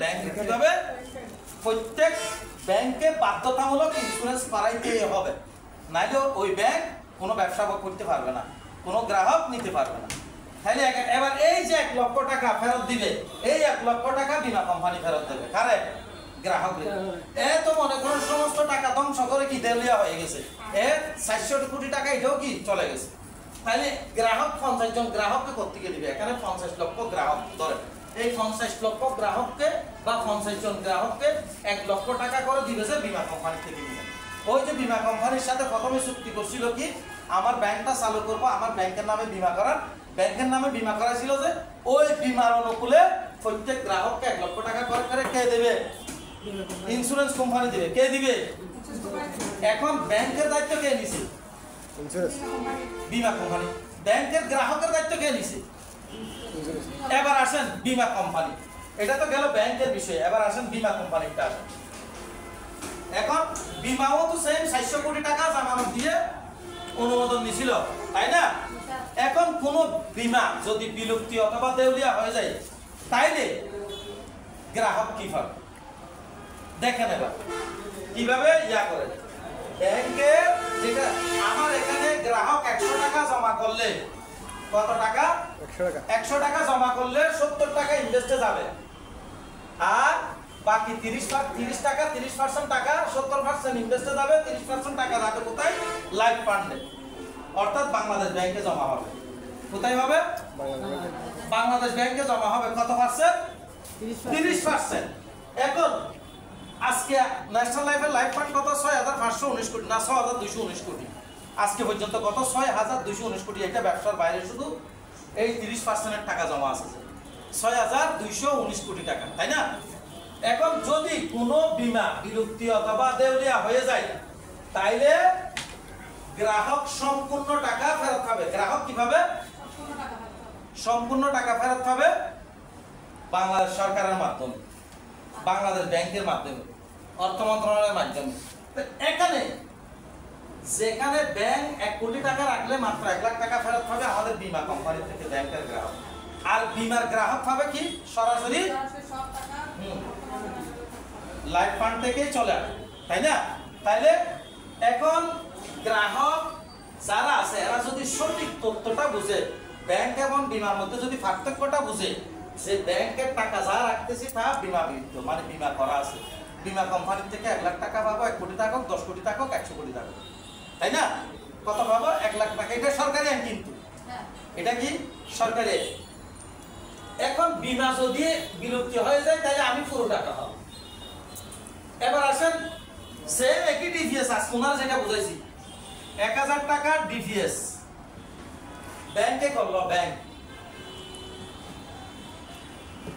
Bank কিভাবে প্রত্যেক ব্যাংকে বাধ্যতামূলক ইন্স্যুরেন্স করাইতে হবে, নাইলে ওই ব্যাংক কোনো ব্যবসা করতে পারবে না, কোনো গ্রাহক নিতে পারবে না। তাহলে এবার এই যে 1 লক্ষ টাকা ফেরত দিবে, এই 1 লক্ষ টাকা বীমা কোম্পানি ফেরত দেবে কারে? গ্রাহক। এত মনে করেন সমস্ত টাকা ধ্বংস করে কি দেউলিয়া হয়ে গেছে, 400 কোটি টাকা এটাও কি চলে গেছে। তাহলে গ্রাহক 50 জন গ্রাহককে কোত্থেকে দিবে? এখানে 50 লক্ষ গ্রাহক ধরে, এই 50 লক্ষ গ্রাহককে বা 50 জন গ্রাহককে 1 লক্ষ টাকা করে দিবে যে বীমা কোম্পানি থেকে দিবে। ওই যে বীমা কোম্পানির সাথে প্রথমে চুক্তি করছিল কি, আমার ব্যাংকটা চালু করবো, আমার ব্যাংকের নামে বীমা করার, ব্যাংকের নামে বীমা করা ছিল যে ওই বীমার অনুকূলে প্রত্যেক গ্রাহককে 1 লক্ষ টাকা করে কে দেবে? ইন্স্যুরেন্স কোম্পানি দেবে। কে দিবে? এখন ব্যাংকের দায়িত্ব কে নিছে? বীমা কোম্পানি। ব্যাংকের গ্রাহকের দায়িত্ব কে নিছে? এবার আসেন বীমা কোম্পানি। এটা তো গেল ব্যাংকের বিষয়, এবার আসেন বীমা কোম্পানিটা আসেন। এখন বীমাও তো সেম 400 কোটি টাকা জামানত দিয়ে অনুমোদন নিছিল, তাই না? এখন কোন বীমা যদি বিলুপ্তি অথবা দেউলিয়া হয়ে যায়, তাইলে গ্রাহক কি পাবে? দেখেন এবার কিভাবে ইয়া করে। ব্যাংকে যেটা আমার এখানে গ্রাহক 100 টাকা জমা করলে, কত টাকা? 100 টাকা জমা করলে 70 টাকা ইনভেস্টে যাবে, আর বাকি 30 টাকা 30% টাকা 70% ইনভেস্টে যাবে, 30% টাকা যাবে কোথায়? লাইফ ফান্ডে, অর্থাৎ বাংলাদেশ ব্যাংকে জমা হবে। কোথায় হবে? বাংলাদেশ ব্যাংকে জমা হবে। কত পার্সেন্ট? 30%। এখন আজকে ন্যাশনাল লাইফের লাইফ ফান্ড কত? 6519 কোটি না 6219 কোটি। আজকে পর্যন্ত কত? 6219 কোটি। এটা ব্যবসার বাইরে শুধু এই 30%-এর টাকা জমা আছে, 6219 কোটি টাকা, তাই না? এখন যদি কোনো বীমা বিলুপ্তি অথবা দেউলিয়া হয়ে যায়, তাইলে গ্রাহক সম্পূর্ণ টাকা ফেরত পাবে। গ্রাহক কিভাবে সম্পূর্ণ টাকা ফেরত পাবে? বাংলাদেশ সরকারের মাধ্যমে, বাংলাদেশ ব্যাংকের মাধ্যমে, অর্থ মন্ত্রণালয়ের মাধ্যমে। এখানে যেখানে ব্যাংক 1 কোটি টাকা রাখলে মাত্র 1 লাখ টাকা ফেরত পাবে আমাদের বীমা কোম্পানি থেকে ব্যাংকের গ্রাহক, আর বীমার গ্রাহক পাবে কি? সরাসরি লাইফ ফান্ড থেকেই চলে আসে, তাই না? তাইলে এখন গ্রাহক যারা আছে এরা যদি সঠিক তথ্যটা বুঝে, ব্যাংক এবং বীমার মধ্যে যদি পার্থক্যটা বুঝে, যে ব্যাংকের টাকা যা রাখতেছি তা বীমা বিরুদ্ধ, মানে বীমা করা আছে, বীমা কোম্পানি থেকে 1 লাখ টাকা পাবো, 1 কোটি টাকা হোক, 10 কোটি টাকা হোক, 100 কোটি টাকা, তাই না? কত পাবো? 1 লাখ টাকা। এটা সরকারি আইন, কিন্তু এটা কি সরকারি। এখন বীমা যদি বিলুপ্তি হয়ে যায় তাহলে আমি পুরো টাকা পাবো। এবার আসেন সেম একই ডিভিএস আসুনার যেটা বুঝাইছি, 1000 টাকা ডিভিএস ব্যাংকে করলো ব্যাংক,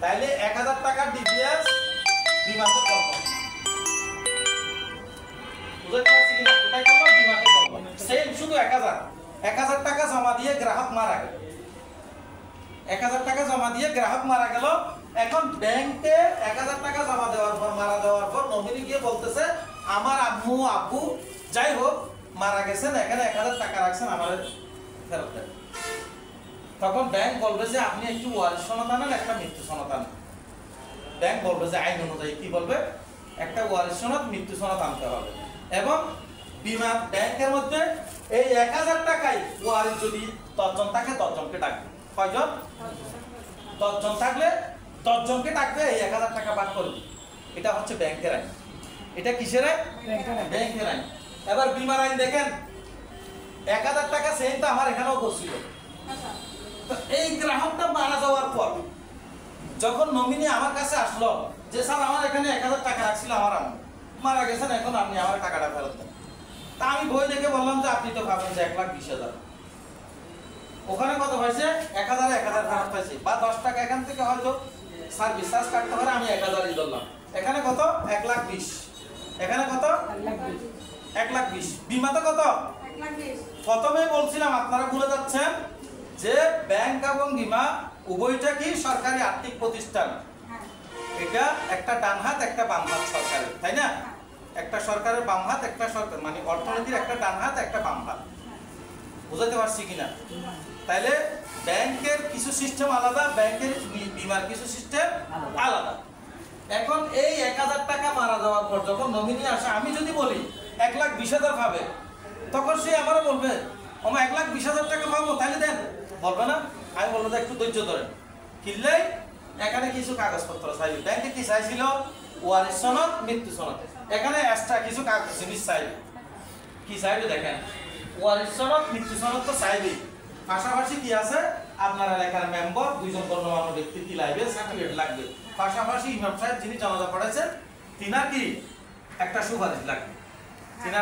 তাইলে 1000 টাকা ডিভিএস বীমাতে করলো। বুঝতে পারছি কিনা? কোথায় করলো? বীমাতে করলো। সেম শুধু 1000 টাকা জমা দিয়ে গ্রাহক মারা গেল, 1000 টাকা জমা দিয়ে গ্রাহক মারা গেল। এখন ব্যাংকে 1000 টাকা জমা দেওয়ার পর, মারা দেওয়ার পর নমিনি গিয়ে বলতেছে আমার আম্মু আব্বু যাই হোক মারা গেছেন, এখানে 1000 টাকা রাখছেন, আমাদের ফেরত দেন। তখন ব্যাংক বলবে যে আপনি একটু ওয়ারিশ সনদ আনেন, একটা মৃত্যু সনদ আনেন। ব্যাংক বলবে যে আইন অনুযায়ী কি বলবে? একটা ওয়ারিশ সনদ, মৃত্যু সনদ আনতে হবে। এবং বীমা ব্যাংকের মধ্যে এই 1000 টাকায় ওয়ারিশ যদি 10 জন থাকে 10 জনকে ডাকবে। কয়জন? 10 জন থাকলে 10 জনকে ডাকবে, এই 1000 টাকা ভাগ করবে। এটা হচ্ছে ব্যাংকের আইন। এটা কিসের আইন? ব্যাংকের আইন। এবার বীমার আইন দেখেন, 1000 টাকা সেম তো আমার এখানেও করছিল। তো এই গ্রাহকটা মারা যাওয়ার পর যখন নমিনি আমার কাছে আসলো যে স্যার আমার এখানে 1000 টাকা রাখছিল, আমার আম্মু মারা গেছেন, এখন আপনি আমার টাকাটা ফেরত দেন। তা আমি বই দেখে বললাম যে আপনি তো ভাবেন যে 1,20,000, ওখানে কত হয়েছে? 1000 ফেরত পাইছি, বা 10 টাকা এখান থেকে হয়তো সার্ভিস চার্জ কাটতে পারে, আমি 1000ই ধরলাম। এখানে কত? 1,20,000। এখানে কত? 1,20,000। বিমাতে কত? 1,20,000। প্রথমেই বলছিলাম, আপনারা ভুলে যাচ্ছেন যে ব্যাংক এবং বীমা উভয়টা কি সরকারি আর্থিক প্রতিষ্ঠান। এটা একটা ডান হাত একটা বাম হাত সরকারের, তাই না? একটা সরকারের বাম হাত, একটা সরকার, মানে অর্থনীতির একটা ডান হাত একটা বাম হাত। বুঝাতে পারছি কিনা? তাইলে ব্যাংকের কিছু সিস্টেম আলাদা, ব্যাংকের বীমার কিছু সিস্টেম আলাদা। টাকা মারা যাওয়ার পর যখন নমিনি আসে, আমি যদি বলি 1,20,000 পাবে, তখন সে আমারও বলবে আমার 1,20,000 টাকা পাবো, তাহলে দেন, বলবে না? আমি বলবো যে একটু ধৈর্য ধরেন, কিনলে এখানে কিছু কাগজপত্র চাইবে। ব্যাংকে কি চাইছিল? ওয়ারিশ সনদ, মৃত্যু সনদ। এখানে এক্সট্রা কিছু জিনিস চাইবে। কি চাইবে দেখেন, ওয়ারিশ সনদ, মৃত্যু সনদ তো চাইবেই, পাশাপাশি কি আছে, আপনার এলাকার মেম্বার, 2জন গণ্যমান্য ব্যক্তি কি লাগবে, সার্টিফিকেট লাগবে, পাশাপাশি ইমাম সাহেব যিনি জানাজা পড়াইছেন তিনার কি একটা সুপারিশ লাগবে। তিনার